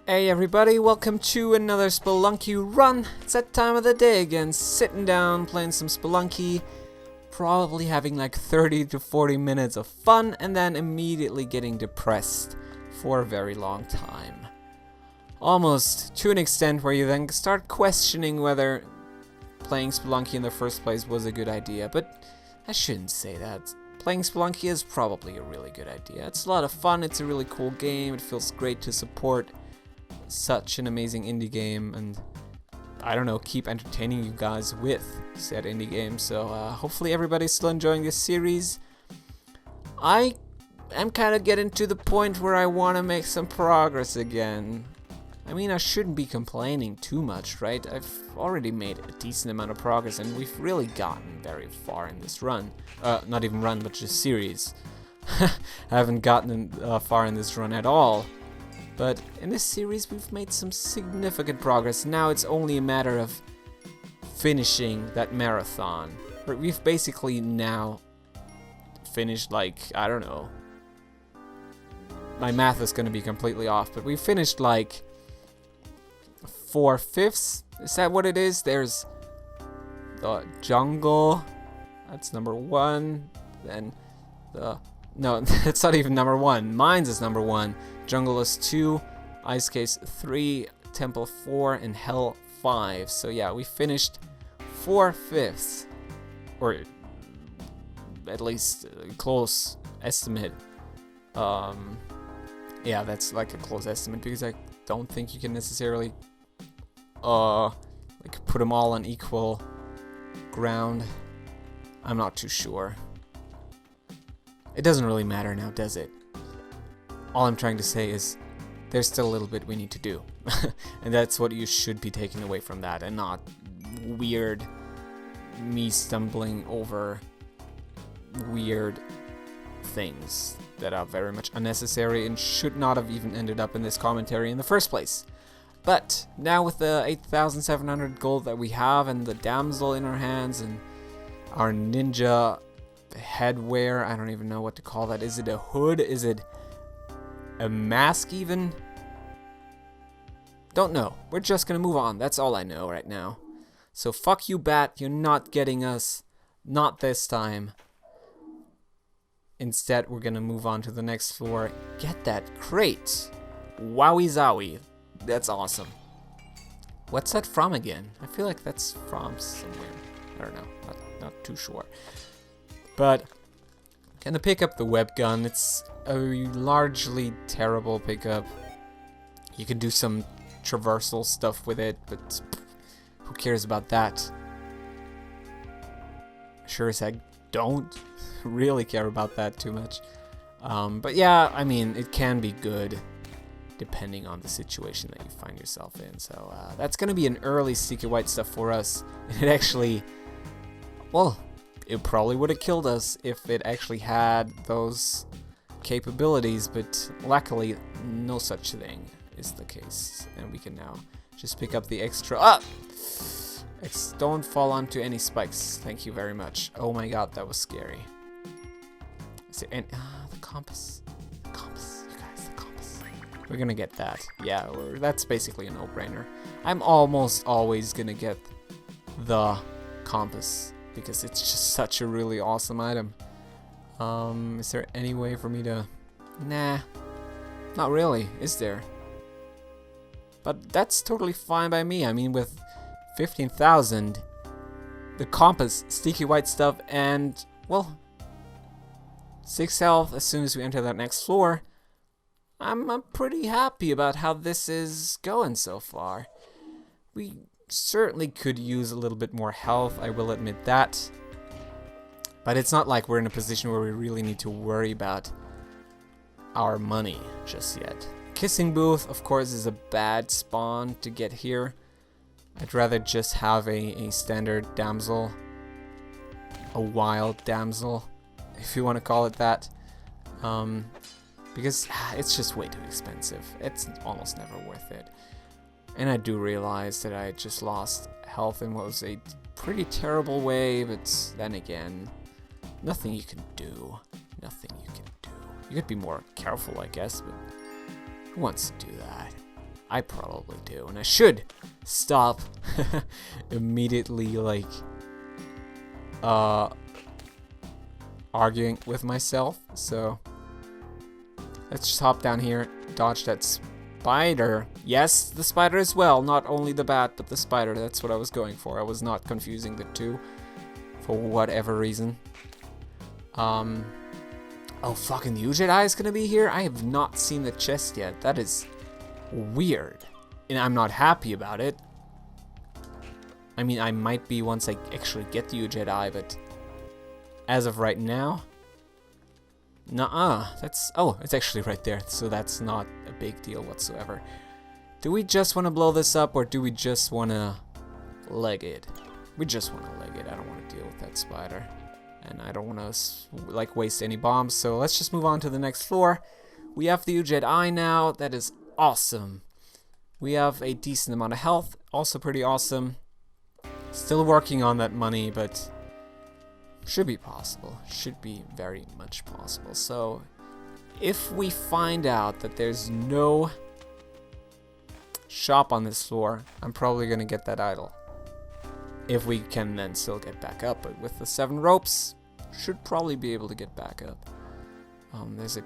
Hey everybody, welcome to another Spelunky run. It's that time of the day again, sitting down, playing some Spelunky, probably having like 30 to 40 minutes of fun, and then immediately getting depressed for a very long time. Almost to an extent where you then start questioning whether playing Spelunky in the first place was a good idea, but I shouldn't say that. Playing Spelunky is probably a really good idea. It's a lot of fun, it's a really cool game, it feels great to support such an amazing indie game and I don't know, keep entertaining you guys with said indie game. So hopefully everybody's still enjoying this series. I am kind of getting to the point where I want to make some progress again. I mean, I shouldn't be complaining too much, right? I've already made a decent amount of progress and we've really gotten very far in this run. Not even run, but just series. I haven't gotten far in this run at all. But in this series we've made some significant progress. Now it's only a matter of finishing that marathon. We've basically now finished, like, I don't know. My math is going to be completely off, but we finished like 4/5. Is that what it is? There's the jungle. That's number 1. Then the... No, it's not even number 1. Mines is number 1. Jungle is 2. Ice Case 3. Temple 4. And Hell 5. So yeah, we finished 4/5. Or at least a close estimate. Yeah, that's like a close estimate because I don't think you can necessarily like put them all on equal ground. I'm not too sure. It doesn't really matter now, does it? All I'm trying to say is there's still a little bit we need to do. And that's what you should be taking away from that, and not weird me stumbling over weird things that are very much unnecessary and should not have even ended up in this commentary in the first place. But now with the 8,700 gold that we have and the damsel in our hands and our ninja headwear, I don't even know what to call that. Is it a hood? Is it a mask even? Don't know. We're just gonna move on. That's all I know right now. So fuck you, bat. You're not getting us. Not this time. Instead, we're gonna move on to the next floor. Get that crate. Wowie zowie. That's awesome. What's that from again? I feel like that's from somewhere. I don't know. Not too sure. But gonna pick up the web gun. It's a largely terrible pickup. You can do some traversal stuff with it, but who cares about that? Sure as heck don't really care about that too much. But yeah, I mean, it can be good depending on the situation that you find yourself in. So that's gonna be an early Sticky White stuff for us. It actually, well, it probably would have killed us if it actually had those capabilities, but luckily no such thing is the case, and we can now just pick up the extra. Don't fall onto any spikes, thank you very much. Oh my god, that was scary. Is there any, the compass, you guys, the compass. We're gonna get that. Yeah, that's basically a no-brainer. I'm almost always gonna get the compass because it's just such a really awesome item. Is there any way for me to... Nah, not really, is there? But that's totally fine by me. I mean, with 15,000, the compass, Sticky White stuff, and, well, 6 health as soon as we enter that next floor, I'm pretty happy about how this is going so far. We certainly could use a little bit more health, I will admit that. But it's not like we're in a position where we really need to worry about our money just yet. Kissing Booth, of course, is a bad spawn to get here. I'd rather just have a standard damsel. A wild damsel, if you want to call it that. Because it's just way too expensive. It's almost never worth it. And I do realize that I just lost health in what was a pretty terrible way, but then again, nothing you can do. Nothing you can do. You could be more careful, I guess, but who wants to do that? I probably do, and I should stop immediately, like, arguing with myself. So let's just hop down here, dodge that spider. Yes, the spider as well, not only the bat, but the spider. That's what I was going for. I was not confusing the two for whatever reason. Oh, fucking the Jedi is gonna be here? I have not seen the chest yet. That is weird. And I'm not happy about it. I mean, I might be once I actually get the Jedi, but as of right now, nuh-uh. Oh, it's actually right there, so that's not a big deal whatsoever. Do we just want to blow this up, or do we just want to leg it? We just want to leg it. I don't want to deal with that spider. And I don't want to, like, waste any bombs, so let's just move on to the next floor. We have the Jedi now. That is awesome. We have a decent amount of health. Also pretty awesome. Still working on that money, but should be possible. Should be very much possible. So if we find out that there's no shop on this floor, I'm probably going to get that idol. If we can then still get back up, but with the 7 ropes, should probably be able to get back up. There's a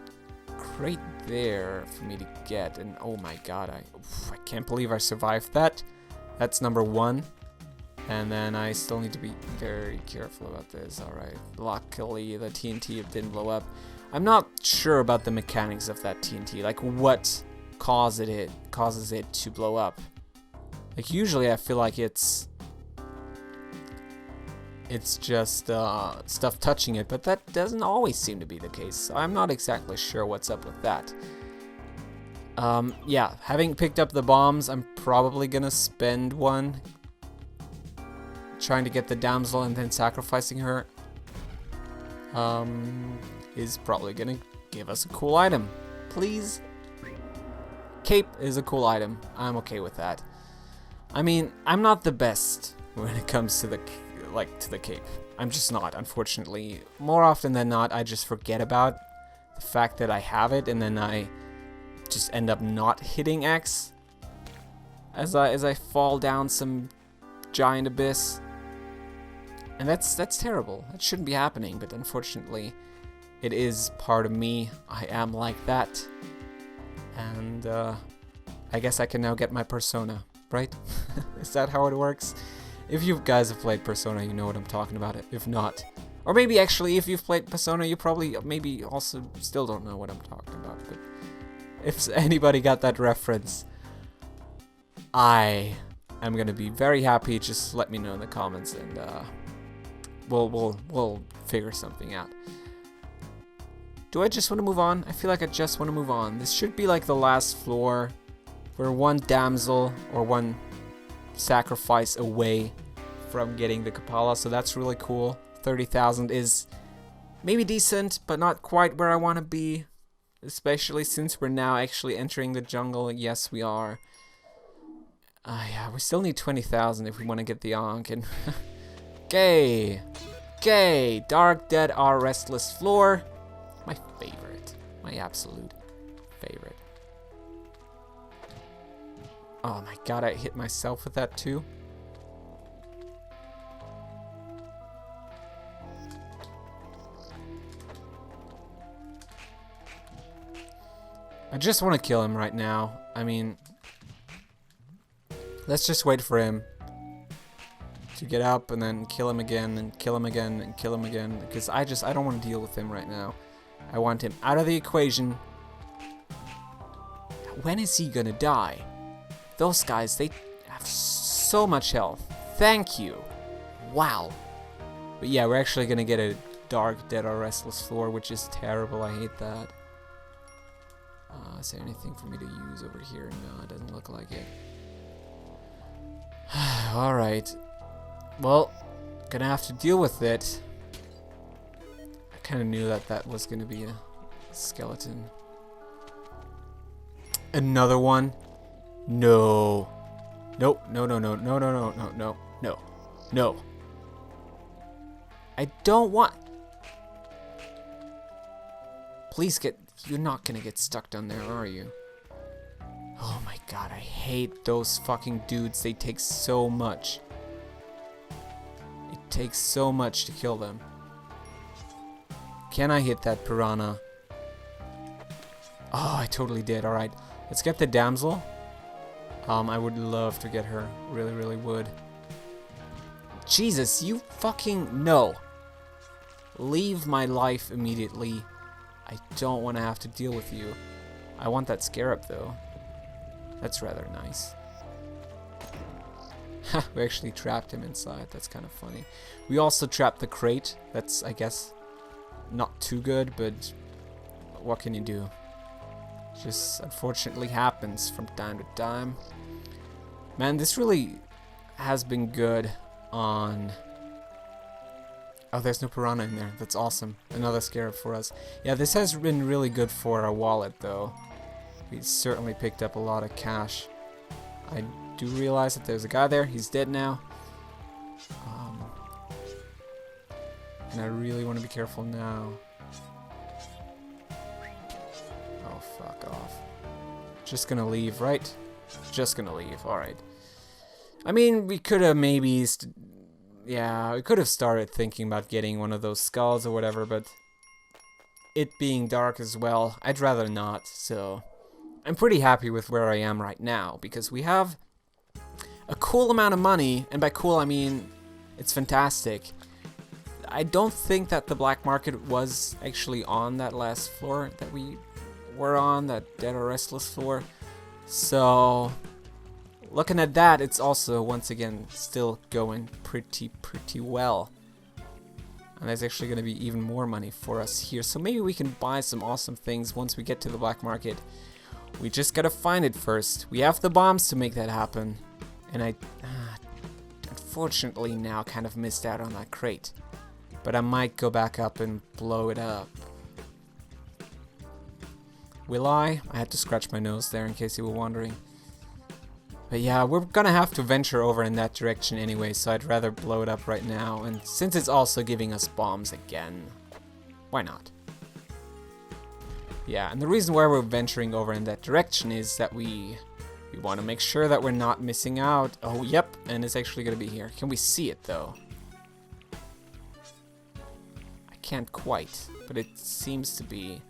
crate there for me to get, and oh my god, I can't believe I survived that. That's number 1. And then I still need to be very careful about this. Alright, luckily the TNT didn't blow up. I'm not sure about the mechanics of that TNT, like what causes it to blow up. Like usually I feel like it's just stuff touching it, but that doesn't always seem to be the case. So I'm not exactly sure what's up with that. Yeah, having picked up the bombs, I'm probably gonna spend one trying to get the damsel and then sacrificing her. Is probably gonna give us a cool item. Please. Cape is a cool item. I'm okay with that. I mean, I'm not the best when it comes to the cape. I'm just not, unfortunately. More often than not, I just forget about the fact that I have it, and then I just end up not hitting X as I fall down some giant abyss. And that's terrible. That shouldn't be happening, but unfortunately, it is part of me. I am like that. And I guess I can now get my persona, right? Is that how it works? If you guys have played Persona, you know what I'm talking about. If not, or maybe actually if you've played Persona, you probably maybe also still don't know what I'm talking about. But if anybody got that reference, I am gonna be very happy. Just let me know in the comments, and we'll figure something out. Do I just want to move on? I feel like I just want to move on. This should be like the last floor. We're one damsel or one sacrifice away from getting the Kapala, so that's really cool. 30,000 is maybe decent, but not quite where I want to be, especially since we're now actually entering the jungle. Yes, we are. Yeah, we still need 20,000 if we want to get the Ankh. And Gay, Dark Dead Our Restless Floor. My favorite, my absolute favorite. Oh my god, I hit myself with that too. I just want to kill him right now. I mean, let's just wait for him to get up and then kill him again and kill him again and kill him again, because I don't want to deal with him right now. I want him out of the equation. When is he gonna die? Those guys, they have so much health. Thank you. Wow. But yeah, we're actually gonna get a Dark Dead or Restless Floor, which is terrible. I hate that. Is there anything for me to use over here? No, it doesn't look like it. Alright. Well, gonna have to deal with it. I kind of knew that was gonna be a skeleton. Another one? No. Nope. No. I don't want... Please get... You're not gonna get stuck down there, are you? Oh my god, I hate those fucking dudes. They take so much. It takes so much to kill them. Can I hit that piranha? Oh, I totally did. Alright, let's get the damsel. I would love to get her. Really, really would. Jesus, you fucking... No. Leave my life immediately. I don't want to have to deal with you. I want that scarab, though. That's rather nice. Ha, we actually trapped him inside. That's kind of funny. We also trapped the crate. That's, I guess, not too good, but what can you do? Just unfortunately happens from time to time. Man, this really has been good on... Oh, there's no piranha in there. That's awesome. Another scarab for us. Yeah, this has been really good for our wallet, though. We certainly picked up a lot of cash. I do realize that there's a guy there. He's dead now. And I really want to be careful now. Oh, fuck off. Just gonna leave, right? Just gonna leave. Alright. I mean, we could have maybe... yeah, we could have started thinking about getting one of those skulls or whatever, but... it being dark as well, I'd rather not, so... I'm pretty happy with where I am right now, because we have a cool amount of money, and by cool I mean it's fantastic. I don't think that the black market was actually on that last floor that we were on, that Dead or Restless floor. So, looking at that, it's also, once again, still going pretty well. And there's actually going to be even more money for us here. So maybe we can buy some awesome things once we get to the black market. We just gotta find it first. We have the bombs to make that happen. And I, unfortunately now kind of missed out on that crate. But I might go back up and blow it up. Will I? I had to scratch my nose there in case you were wondering. But yeah, we're gonna have to venture over in that direction anyway, so I'd rather blow it up right now. And since it's also giving us bombs again, why not? Yeah, and the reason why we're venturing over in that direction is that we want to make sure that we're not missing out. Oh, yep, and it's actually going to be here. Can we see it, though? I can't quite, but it seems to be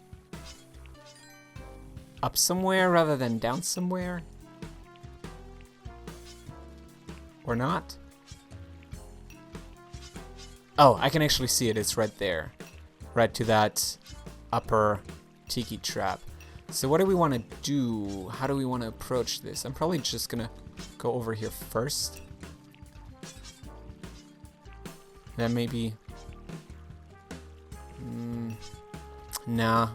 up somewhere rather than down somewhere. Or not? Oh, I can actually see it. It's right there. Right to that upper... tiki trap. So what do we want to do? How do we want to approach this? I'm probably just gonna go over here first. Then maybe... nah,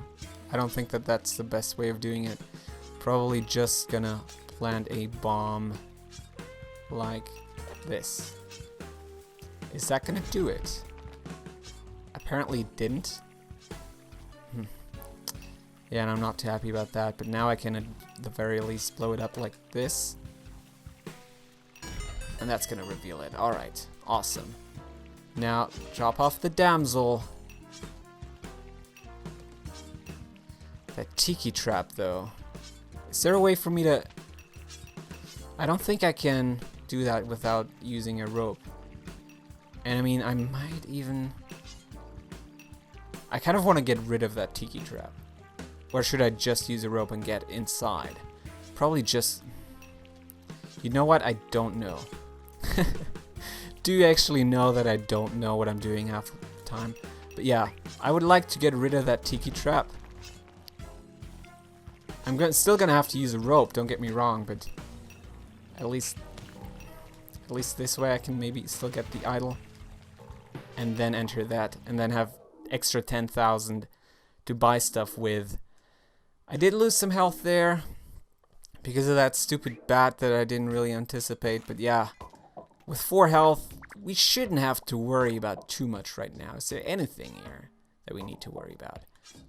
I don't think that that's the best way of doing it. Probably just gonna plant a bomb like this. Is that gonna do it? Apparently it didn't. Yeah, and I'm not too happy about that, but now I can at the very least blow it up like this. And that's gonna reveal it. Alright, awesome. Now, drop off the damsel. That tiki trap, though. Is there a way for me to... I don't think I can do that without using a rope. And I mean, I might even... I kind of want to get rid of that tiki trap. Or should I just use a rope and get inside? Probably just... You know what? I don't know. Do you actually know that I don't know what I'm doing half the time? But yeah, I would like to get rid of that tiki trap. I'm still gonna have to use a rope, don't get me wrong, but... At least this way I can maybe still get the idol. And then enter that. And then have extra 10,000 to buy stuff with. I did lose some health there because of that stupid bat that I didn't really anticipate, but yeah, with 4 health, we shouldn't have to worry about too much right now. Is there anything here that we need to worry about?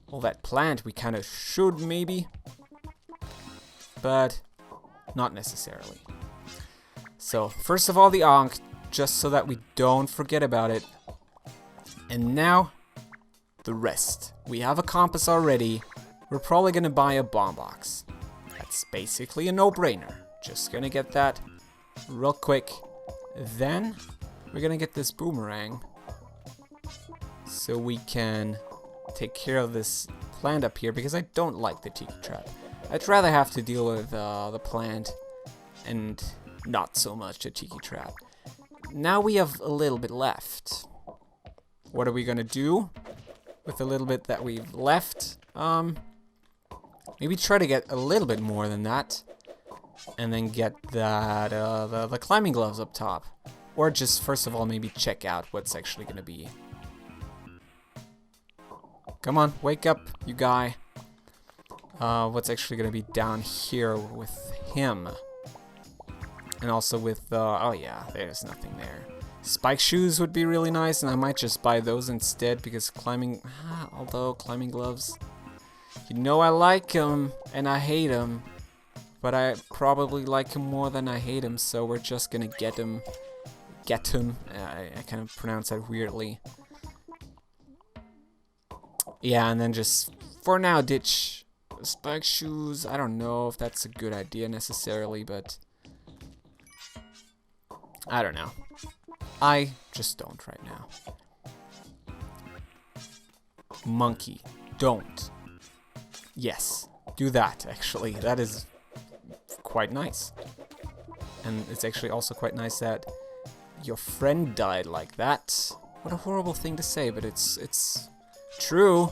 Well, that plant we kind of should maybe, but not necessarily. So, first of all, the Ankh, just so that we don't forget about it. And now, the rest. We have a compass already. We're probably gonna buy a bomb box. At It's basically a no-brainer. Just gonna get that real quick. Then we're gonna get this boomerang so we can take care of this plant up here, because I don't like the tiki trap. I'd rather have to deal with the plant and not so much the tiki trap. Now we have a little bit left. What are we gonna do with the little bit that we've left? Maybe try to get a little bit more than that, and then get that the climbing gloves up top. Or just first of all maybe check out what's actually gonna be. Come on, wake up, you guy. What's actually gonna be down here with him? And also with oh yeah, there's nothing there. Spike shoes would be really nice, and I might just buy those instead, because although climbing gloves, you know, I like them and I hate them, but I probably like them more than I hate them, so we're just gonna get them. I kind of pronounce that weirdly. Yeah, and then just for now ditch spike shoes. I don't know if that's a good idea necessarily, but I don't know. I just don't right now. Monkey, don't. Yes, do that actually. That is quite nice. And it's actually also quite nice that your friend died like that. What a horrible thing to say, but it's true.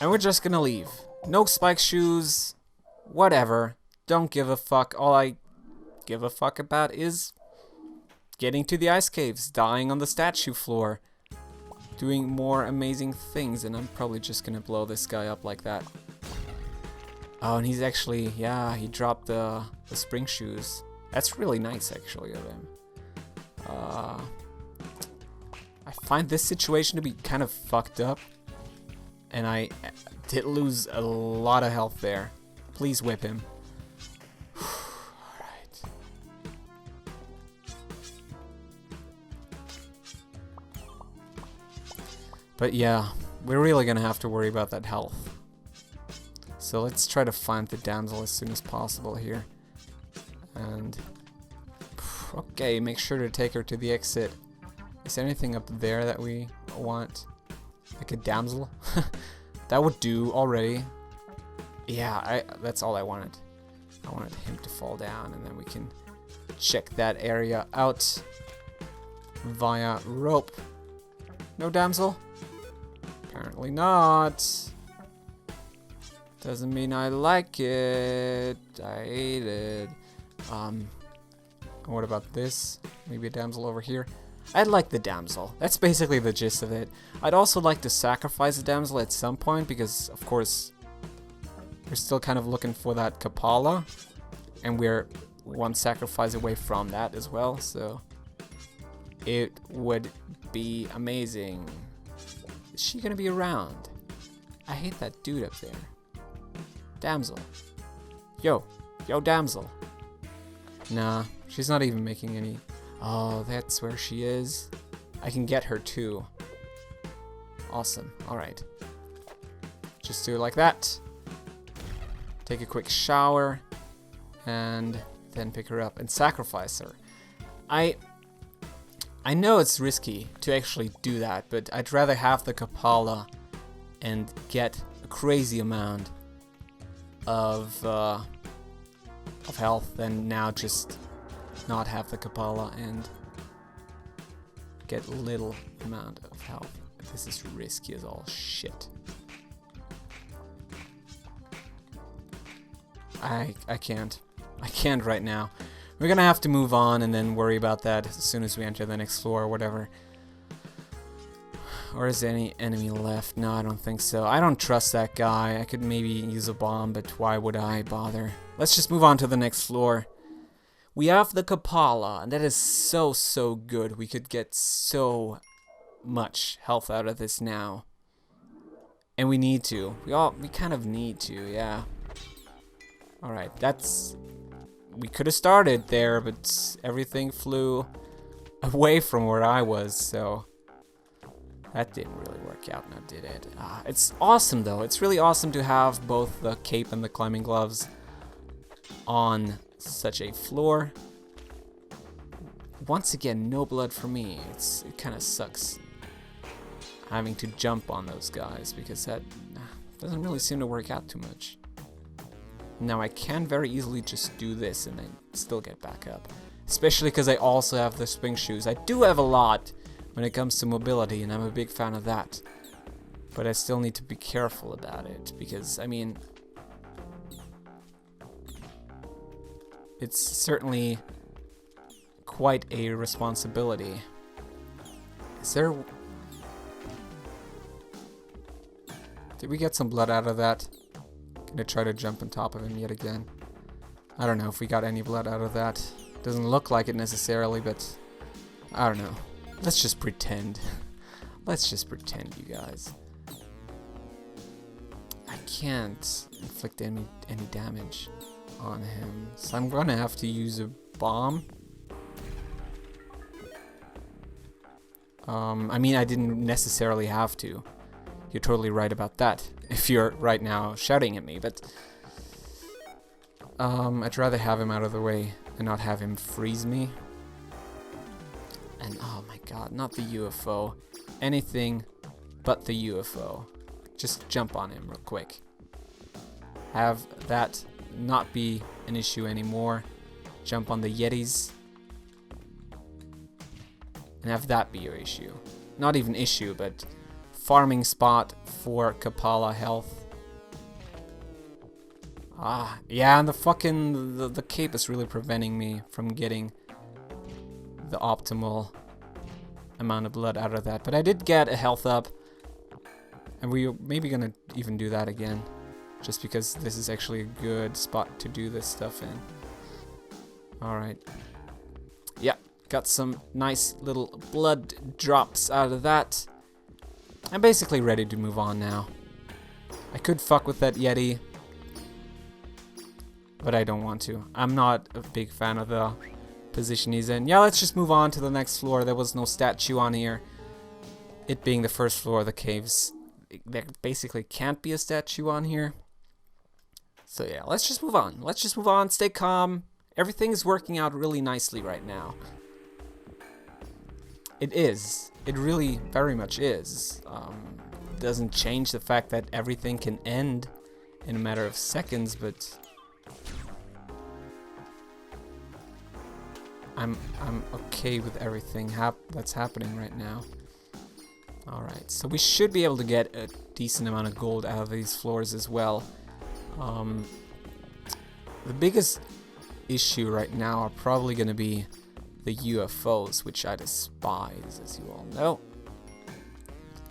And we're just gonna leave. No spike shoes, whatever. Don't give a fuck. All I give a fuck about is getting to the ice caves, dying on the statue floor, doing more amazing things, and I'm probably just gonna blow this guy up like that. Oh, and he's actually, yeah, he dropped the spring shoes. That's really nice actually of him. I find this situation to be kind of fucked up, and I did lose a lot of health there. Please whip him. Alright. But yeah, we're really gonna have to worry about that health. So let's try to find the damsel as soon as possible here. And okay, make sure to take her to the exit. Is there anything up there that we want? Like a damsel? That would do already. Yeah, that's all I wanted. I wanted him to fall down, and then we can check that area out via rope. No damsel? Apparently not. Doesn't mean I like it. I hate it. What about this? Maybe a damsel over here. I'd like the damsel. That's basically the gist of it. I'd also like to sacrifice the damsel at some point, because of course we're still kind of looking for that Kapala, and we're one sacrifice away from that as well, so it would be amazing. Is she gonna be around? I hate that dude up there. Damsel. Yo damsel. Nah, she's not even making any. Oh, that's where she is. I can get her too. Awesome. Alright. Just do it like that. Take a quick shower. And then pick her up and sacrifice her. I know it's risky to actually do that, but I'd rather have the Kapala and get a crazy amount of health than now just not have the Kapala and get little amount of health. This is risky as all shit. I can't right now. We're gonna have to move on and then worry about that as soon as we enter the next floor or whatever. Or is there any enemy left? No, I don't think so. I don't trust that guy. I could maybe use a bomb, but why would I bother? Let's just move on to the next floor. We have the Kapala, and that is so good. We could get so much health out of this now. And we need to. We kind of need to, yeah. Alright, we could have started there, but everything flew away from where I was, so That didn't really work out now, did it? It's awesome, though. It's really awesome to have both the cape and the climbing gloves on such a floor. Once again, no blood for me. It kind of sucks having to jump on those guys, because that doesn't really seem to work out too much. Now, I can very easily just do this and then still get back up. Especially because I also have the spring shoes. I do have a lot when it comes to mobility, and I'm a big fan of that. But I still need to be careful about it, because, I mean, it's certainly quite a responsibility. Is there... Did we get some blood out of that? Gonna try to jump on top of him yet again. I don't know if we got any blood out of that. Doesn't look like it necessarily, but I don't know. Let's just pretend. Let's just pretend, you guys. I can't inflict any damage on him, so I'm gonna have to use a bomb. I mean, I didn't necessarily have to. You're totally right about that, if you're right now shouting at me, but I'd rather have him out of the way and not have him freeze me. And oh my god, not the UFO. Anything but the UFO. Just jump on him real quick. Have that not be an issue anymore. Jump on the Yetis. And have that be your issue. Not even issue, but farming spot for Kapala health. Yeah, and the fucking the cape is really preventing me from getting the optimal amount of blood out of that. But I did get a health up, and we're maybe gonna even do that again, just because this is actually a good spot to do this stuff in. Alright. Yeah, got some nice little blood drops out of that. I'm basically ready to move on now. I could fuck with that Yeti, but I don't want to. I'm not a big fan of the position he's in. Yeah, let's just move on to the next floor. There was no statue on here. It being the first floor of the caves, there basically can't be a statue on here. So yeah, let's just move on. Let's just move on, stay calm. Everything is working out really nicely right now. It is. It really very much is. Doesn't change the fact that everything can end in a matter of seconds, but I'm okay with everything that's happening right now. Alright, so we should be able to get a decent amount of gold out of these floors as well. The biggest issue right now are probably going to be the UFOs, which I despise, as you all know.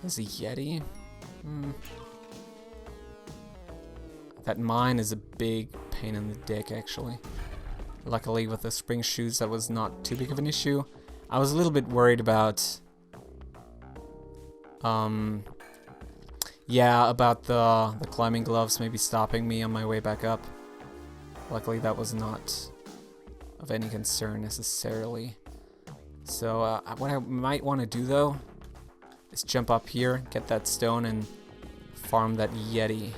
There's a Yeti. That mine is a big pain in the dick, actually. Luckily, with the spring shoes, that was not too big of an issue. I was a little bit worried about... yeah, about the climbing gloves maybe stopping me on my way back up. Luckily, that was not of any concern necessarily. So, what I might want to do, though, is jump up here, get that stone, and farm that Yeti.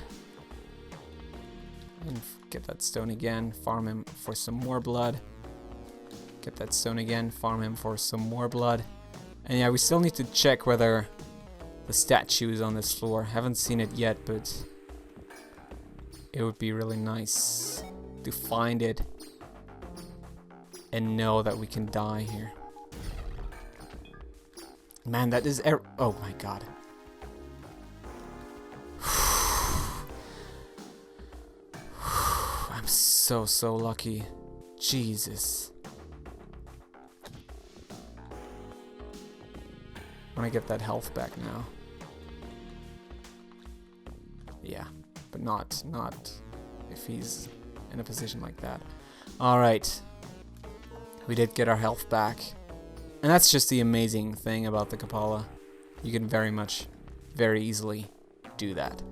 And get that stone again, farm him for some more blood. Get that stone again, farm him for some more blood. And yeah, we still need to check whether the statue is on this floor. Haven't seen it yet, but it would be really nice to find it and know that we can die here. Man, that is oh my god. I'm so lucky. Jesus. I want to get that health back now. Yeah, but not if he's in a position like that. Alright. We did get our health back. And that's just the amazing thing about the Kapala. You can very easily do that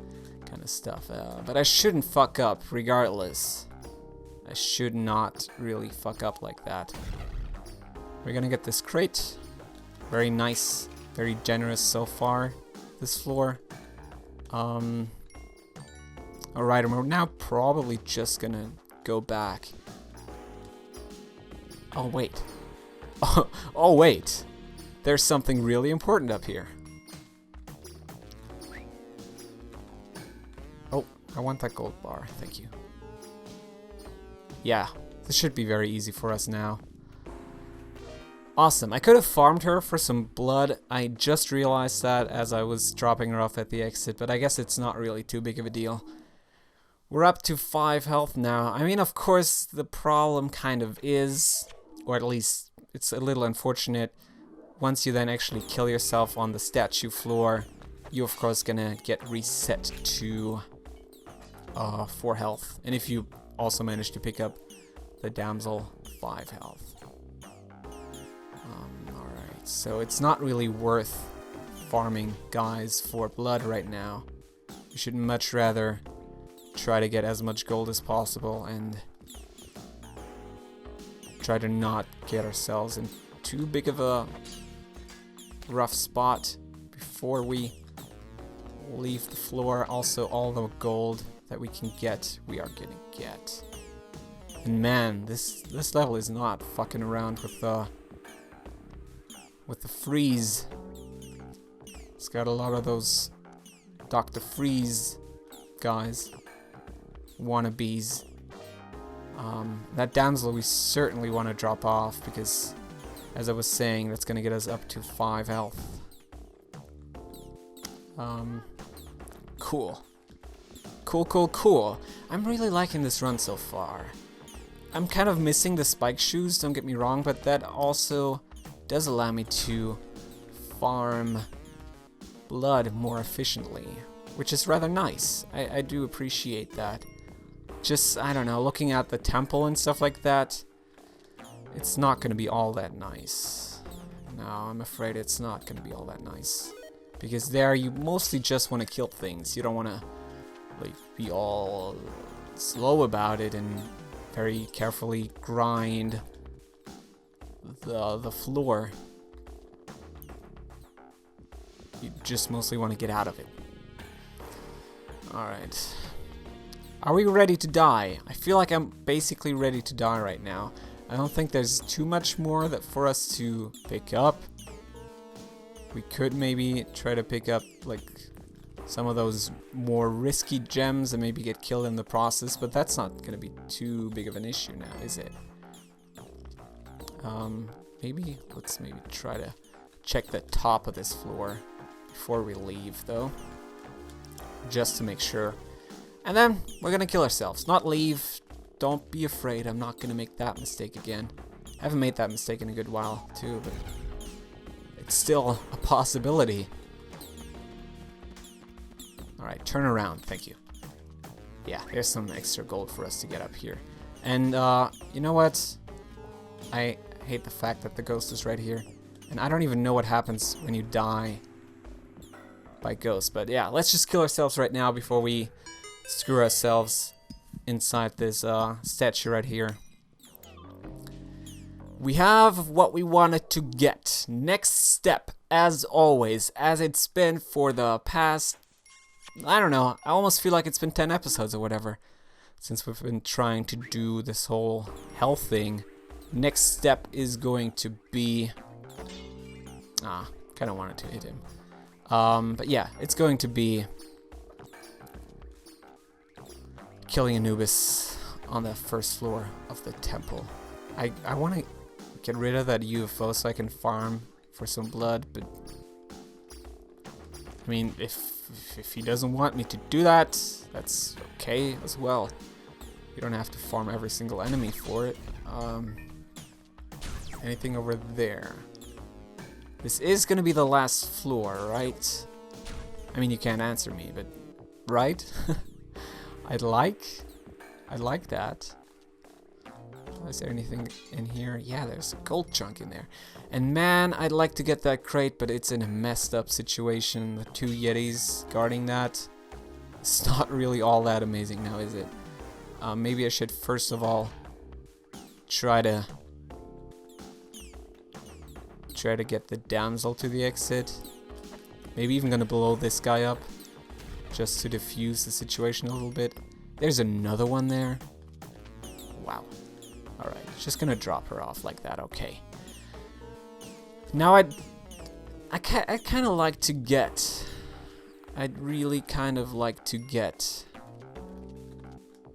kind of stuff. But I shouldn't fuck up regardless. I should not really fuck up like that. We're gonna get this crate. Very nice very generous so far, this floor. Alright, and we're now probably just gonna go back. Oh, wait. Oh, wait. There's something really important up here. Oh, I want that gold bar. Thank you. Yeah, this should be very easy for us now. Awesome. I could have farmed her for some blood. I just realized that as I was dropping her off at the exit, but I guess it's not really too big of a deal. We're up to 5 health now. I mean, of course, the problem kind of is, or at least it's a little unfortunate, once you then actually kill yourself on the statue floor, you're of course gonna get reset to 4 health. And if you also manage to pick up the damsel, 5 health. Alright, so it's not really worth farming guys for blood right now. We should much rather try to get as much gold as possible and try to not get ourselves in too big of a rough spot before we leave the floor. Also, all the gold that we can get, we are gonna get. And man, this level is not fucking around with the freeze. It's got a lot of those Dr. Freeze guys, wannabes. That damsel we certainly want to drop off because, as I was saying, that's gonna get us up to 5 health. Cool. Cool. I'm really liking this run so far. I'm kind of missing the spike shoes, don't get me wrong, but that also does allow me to farm blood more efficiently, which is rather nice. I do appreciate that. Just, I don't know, looking at the temple and stuff like that, it's not going to be all that nice. No, I'm afraid it's not going to be all that nice. Because there you mostly just want to kill things. You don't want to like be all slow about it and very carefully grind the floor. You just mostly want to get out of it. Alright. Are we ready to die? I feel like I'm basically ready to die right now. I don't think there's too much more that for us to pick up. We could maybe try to pick up like some of those more risky gems and maybe get killed in the process, but that's not going to be too big of an issue now, is it? Let's maybe try to check the top of this floor before we leave, though, just to make sure. And then we're gonna kill ourselves, not leave. Don't be afraid, I'm not gonna make that mistake again. I haven't made that mistake in a good while, too, but it's still a possibility. Alright, turn around, thank you. Yeah, there's some extra gold for us to get up here. And, you know what? I hate the fact that the ghost is right here. And I don't even know what happens when you die by ghost. But yeah, let's just kill ourselves right now before we screw ourselves inside this statue right here. We have what we wanted to get. Next step, as always, as it's been for the past, I don't know, I almost feel like it's been 10 episodes or whatever since we've been trying to do this whole health thing. Next step is going to be, kind of wanted to hit him. But yeah, it's going to be killing Anubis on the first floor of the temple. I want to get rid of that UFO so I can farm for some blood, but I mean, if he doesn't want me to do that, that's okay as well. You don't have to farm every single enemy for it. Anything over there? This is gonna be the last floor, right? I mean, you can't answer me, but right? I'd like that. Is there anything in here? Yeah, there's a gold chunk in there. And man, I'd like to get that crate, but it's in a messed up situation. The 2 Yetis guarding that. It's not really all that amazing now, is it? Maybe I should first of all try to get the damsel to the exit. Maybe even gonna blow this guy up just to diffuse the situation a little bit. There's another one there. Wow. Alright, just gonna drop her off like that. Okay. Now I kind of like to get... I'd really kind of like to get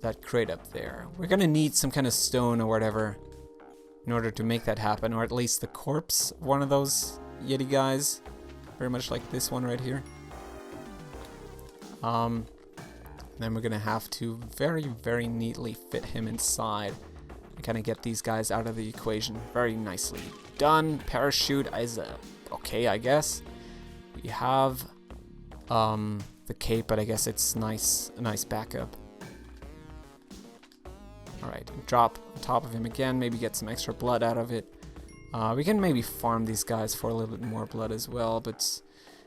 that crate up there. We're gonna need some kind of stone or whatever in order to make that happen, or at least the corpse of one of those Yeti guys. Very much like this one right here. Then we're gonna have to very, very neatly fit him inside and kind of get these guys out of the equation. Very nicely done. Parachute is okay, I guess. We have the cape, but I guess it's a nice backup. Alright, drop on top of him again, maybe get some extra blood out of it. We can maybe farm these guys for a little bit more blood as well, but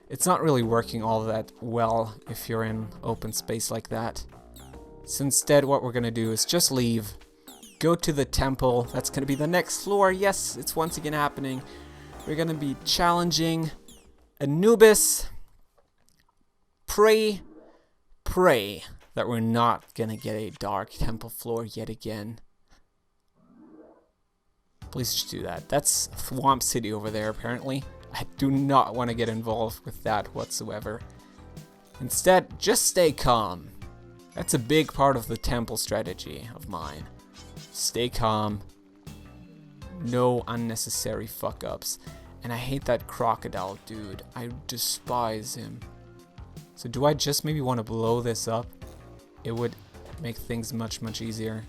it's not really working all that well if you're in open space like that. So instead what we're gonna do is just leave, go to the temple. That's gonna be the next floor. Yes, it's once again happening. We're gonna be challenging Anubis. Pray that we're not gonna get a dark temple floor yet again. Please just do that. That's Swamp City over there, apparently. I do not want to get involved with that whatsoever. Instead, just stay calm. That's a big part of the temple strategy of mine. Stay calm. No unnecessary fuck-ups. And I hate that crocodile dude. I despise him. So do I just maybe want to blow this up? It would make things much, much easier.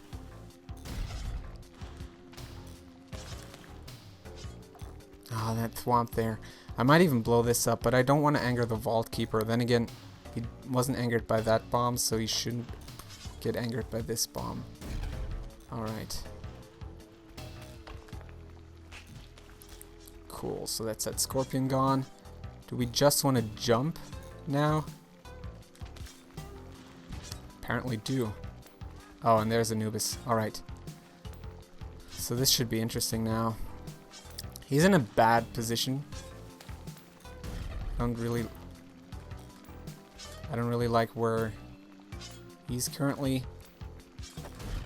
Oh, that thwomp there. I might even blow this up, but I don't want to anger the Vault Keeper. Then again, he wasn't angered by that bomb, so he shouldn't get angered by this bomb. Alright. Cool, so that's that Scorpion gone. Do we just want to jump now? Apparently do. Oh, and there's Anubis. Alright. So this should be interesting now. He's in a bad position. I don't really like where he's currently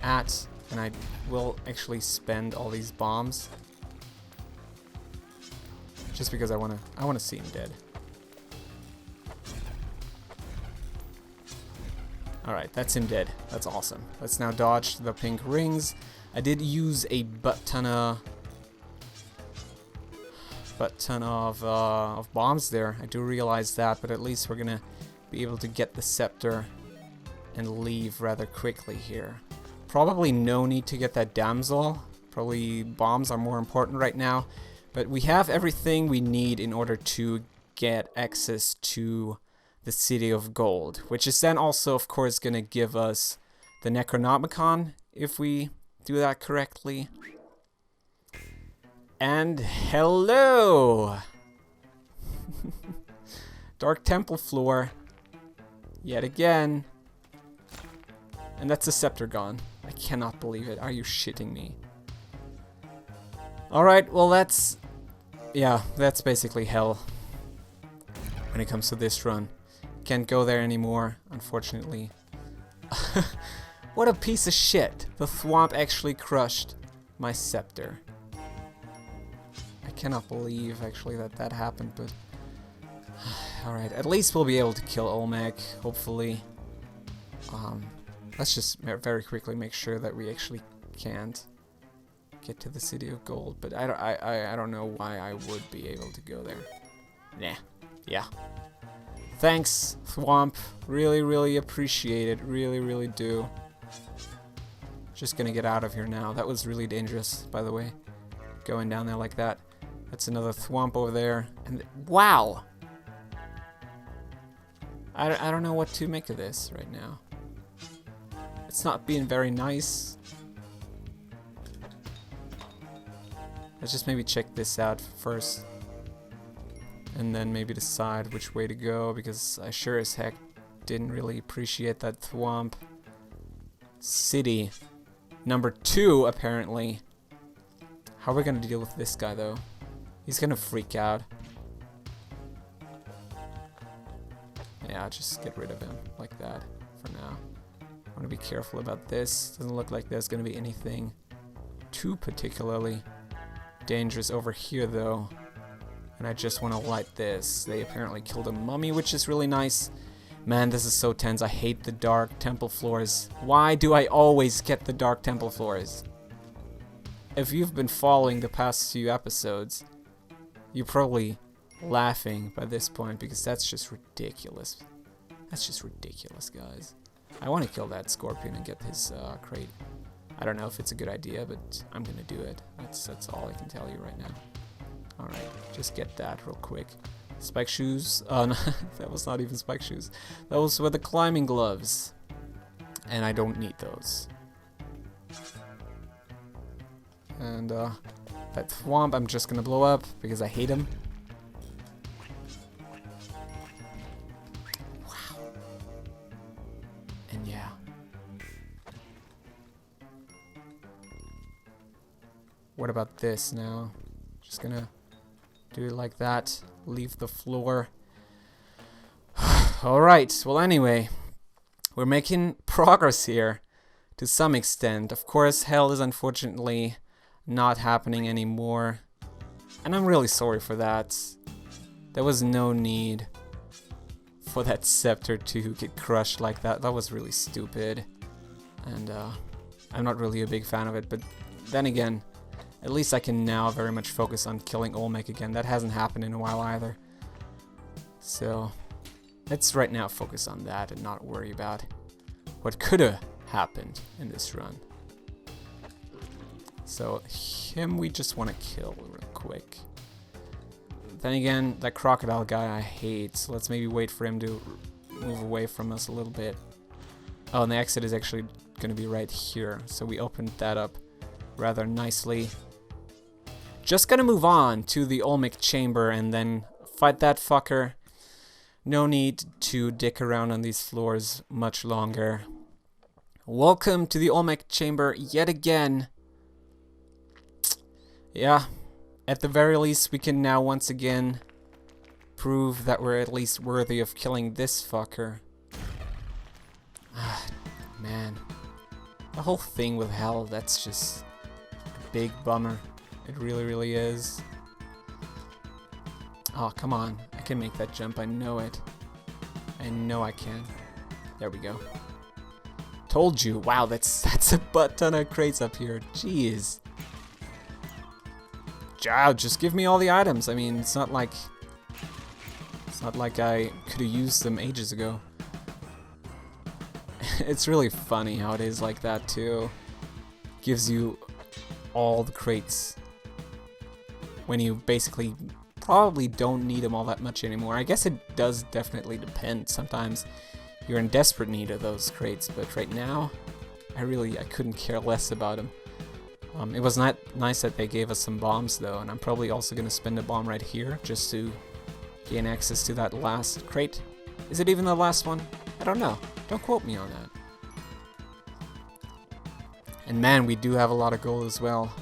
at, and I will actually spend all these bombs just because I wanna see him dead. Alright, that's him dead. That's awesome. Let's now dodge the pink rings. I did use a butt ton of bombs there. I do realize that, but at least we're gonna be able to get the scepter and leave rather quickly here. Probably no need to get that damsel. Probably bombs are more important right now. But we have everything we need in order to get access to the City of Gold, which is then also, of course, going to give us the Necronomicon, if we do that correctly. And hello! Dark Temple floor. Yet again. And that's a scepter gone. I cannot believe it. Are you shitting me? Alright, well that's... yeah, that's basically hell when it comes to this run. Can't go there anymore, unfortunately. What a piece of shit. The thwomp actually crushed my scepter. I cannot believe actually that happened, but... alright, at least we'll be able to kill Olmec, hopefully. Let's just very quickly make sure that we actually can't get to the City of Gold, but I don't know why I would be able to go there. Nah. Yeah. Thanks, Thwomp. Really appreciate it. Really do. Just gonna get out of here now. That was really dangerous, by the way. Going down there like that. That's another Thwomp over there. And wow! I don't know what to make of this right now. It's not being very nice. Let's just maybe check this out first. And then maybe decide which way to go, because I sure as heck didn't really appreciate that Thwomp. City. Number 2, apparently. How are we gonna deal with this guy, though? He's gonna freak out. just get rid of him like that for now. I want to be careful about this. Doesn't look like there's going to be anything too particularly dangerous over here though. And I just want to light this. They apparently killed a mummy, which is really nice. Man, this is so tense. I hate the dark temple floors. Why do I always get the dark temple floors? If you've been following the past few episodes, you're probably laughing by this point because that's just ridiculous. That's just ridiculous, guys. I want to kill that scorpion and get his crate. I don't know if it's a good idea, but I'm gonna do it. That's all I can tell you right now. Alright, just get that real quick. Spike shoes. Oh, no, that was not even spike shoes. Those were the climbing gloves. And I don't need those. And that thwomp I'm just gonna blow up because I hate him. Wow. And yeah. What about this now? Just gonna do it like that. Leave the floor. Alright, well anyway. We're making progress here. To some extent. Of course, hell is unfortunately not happening anymore. And I'm really sorry for that. There was no need for that scepter to get crushed like that. That was really stupid. And I'm not really a big fan of it. But then again, at least I can now very much focus on killing Olmec again. That hasn't happened in a while either. So let's right now focus on that and not worry about what could have happened in this run. So him we just want to kill real quick. Then again, that crocodile guy I hate, so let's maybe wait for him to move away from us a little bit. Oh, and the exit is actually going to be right here, so we opened that up rather nicely. Just gonna move on to the Olmec chamber and then fight that fucker. No need to dick around on these floors much longer. Welcome to the Olmec chamber yet again. Yeah, at the very least we can now once again prove that we're at least worthy of killing this fucker. Ah, man. The whole thing with hell, that's just a big bummer. It really, really is. Oh, come on. I can make that jump. I know it. I know I can. There we go. Told you. Wow, that's a butt ton of crates up here. Jeez. Just give me all the items. I mean, it's not like I could have used them ages ago. It's really funny how it is like that too. Gives you all the crates when you basically probably don't need them all that much anymore. I guess it does definitely depend. Sometimes you're in desperate need of those crates, but right now I couldn't care less about them. It was not nice that they gave us some bombs though, and I'm probably also going to spend a bomb right here just to gain access to that last crate. Is it even the last one? I don't know. Don't quote me on that. And man, we do have a lot of gold as well.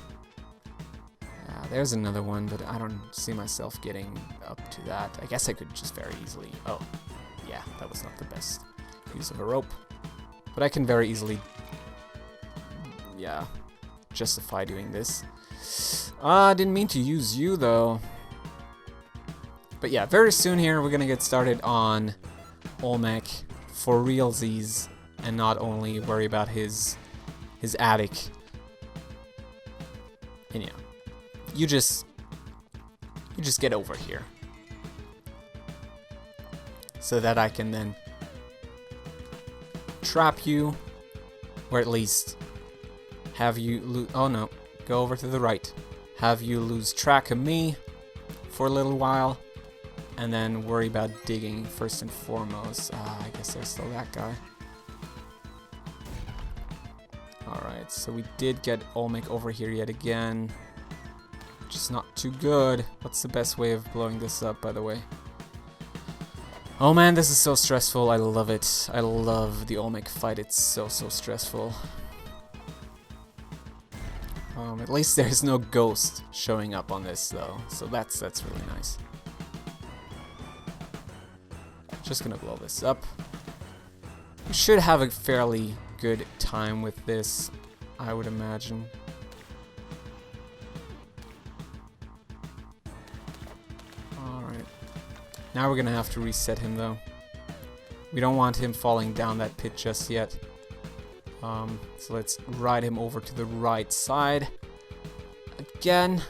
There's another one, but I don't see myself getting up to that. I guess I could just very easily... Oh, yeah, that was not the best use of a rope. But I can very easily... Yeah, justify doing this. I didn't mean to use you, though. But yeah, very soon here, we're gonna get started on Olmec for realsies, and not only worry about his attic. And yeah, you just get over here, so that I can then trap you, or at least have you lose. Oh no, go over to the right. Have you lose track of me for a little while, and then worry about digging first and foremost. I guess there's still that guy. Alright, so we did get Olmec over here yet again, which is not too good. What's the best way of blowing this up, by the way? Oh man, this is so stressful. I love it. I love the Olmec fight. It's so stressful. At least there's no ghost showing up on this though, so that's really nice. just gonna blow this up. We should have a fairly good time with this, I would imagine. Alright. Now we're gonna have to reset him though. We don't want him falling down that pit just yet. So let's ride him over to the right side. Again.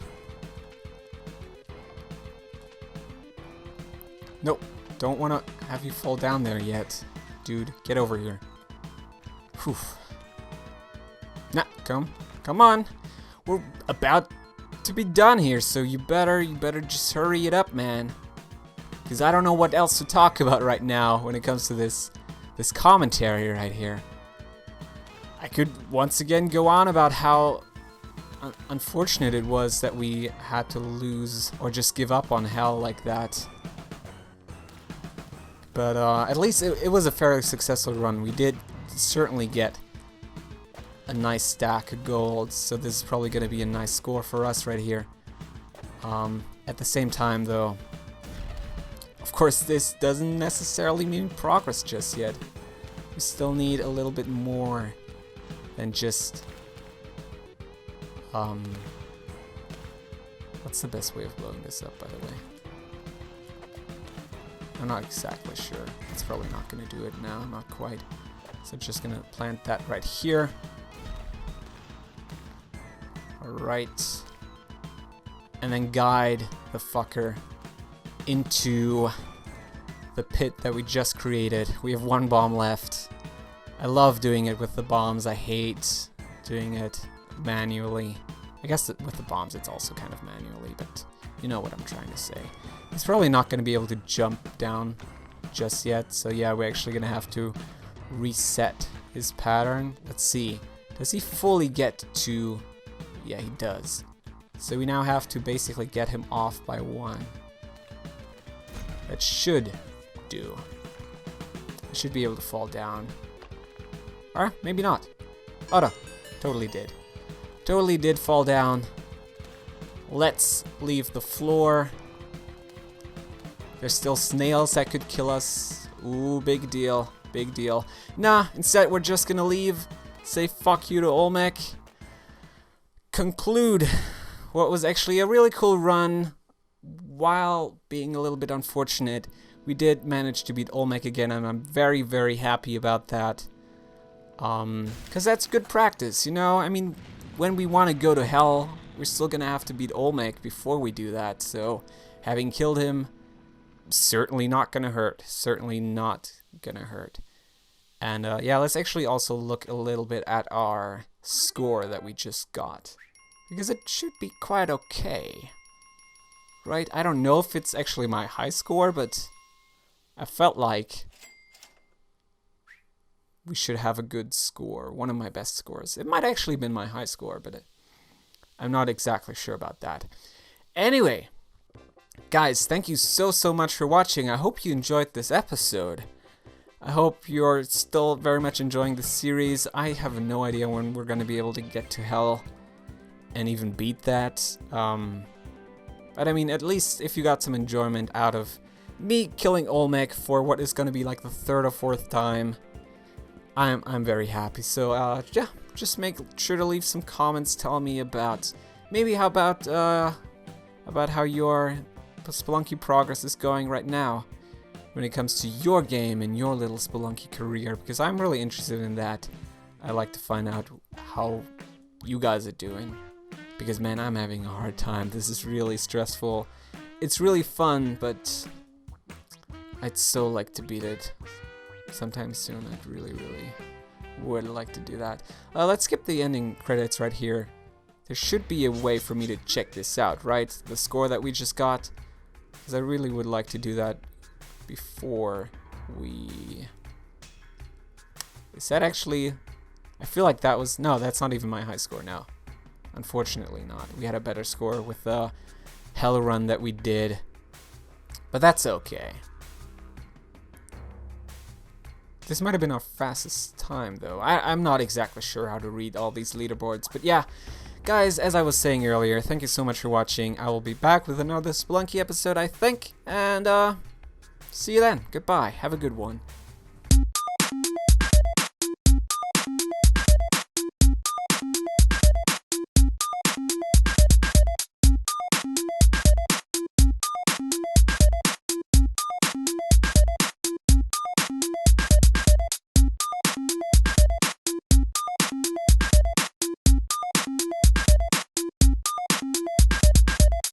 Nope. Don't want to have you fall down there yet. Dude, get over here. Whew. Nah, come on. We're about to be done here, so you better just hurry it up, man. Because I don't know what else to talk about right now when it comes to this commentary right here. I could once again go on about how unfortunate it was that we had to lose or just give up on hell like that. But at least it was a fairly successful run. We did certainly get a nice stack of gold, so this is probably going to be a nice score for us right here. At the same time, though, of course, this doesn't necessarily mean progress just yet. We still need a little bit more than just... what's the best way of blowing this up, by the way? I'm not exactly sure. It's probably not going to do it now, not quite. So just going to plant that right here. Alright. And then guide the fucker into the pit that we just created. We have one bomb left. I love doing it with the bombs. I hate doing it manually. I guess with the bombs it's also kind of manually, but you know what I'm trying to say. He's probably not going to be able to jump down just yet, so yeah, we're actually going to have to reset his pattern. Let's see. Does he fully get to... Yeah, he does. So we now have to basically get him off by one. That should do. I should be able to fall down. Or maybe not. Oh no, totally did. Totally did fall down. Let's leave the floor. There's still snails that could kill us. Ooh, big deal. Big deal. Nah, instead we're just gonna leave. Say fuck you to Olmec. Conclude what was actually a really cool run. While being a little bit unfortunate, we did manage to beat Olmec again, and I'm very, very happy about that. Because that's good practice, you know? I mean, when we want to go to hell, we're still gonna have to beat Olmec before we do that, so having killed him, certainly not gonna hurt. Certainly not gonna hurt. And yeah, let's actually also look a little bit at our score that we just got. Because it should be quite okay. Right? I don't know if it's actually my high score, but I felt like we should have a good score. One of my best scores. It might actually have been my high score, but I'm not exactly sure about that. Anyway, guys, thank you so much for watching. I hope you enjoyed this episode. I hope you're still very much enjoying the series. I have no idea when we're going to be able to get to hell and even beat that. But I mean, at least if you got some enjoyment out of me killing Olmec for what is going to be like the third or fourth time, I'm very happy. So yeah, just make sure to leave some comments telling me about maybe how about how your Spelunky progress is going right now when it comes to your game and your little Spelunky career, because I'm really interested in that. I like to find out how you guys are doing, because man, I'm having a hard time. This is really stressful. It's really fun, but I'd so like to beat it sometime soon. I'd really would like to do that. Let's skip the ending credits right here. There should be a way for me to check this out, right? The score that we just got, because I really would like to do that before we... Is that actually... I feel like that was... No, that's not even my high score now. Unfortunately not. We had a better score with the hell run that we did. But that's okay. This might have been our fastest time, though. I'm not exactly sure how to read all these leaderboards. But yeah, guys, as I was saying earlier, thank you so much for watching. I will be back with another Spelunky episode, I think. And, See you then. Goodbye. Have a good one.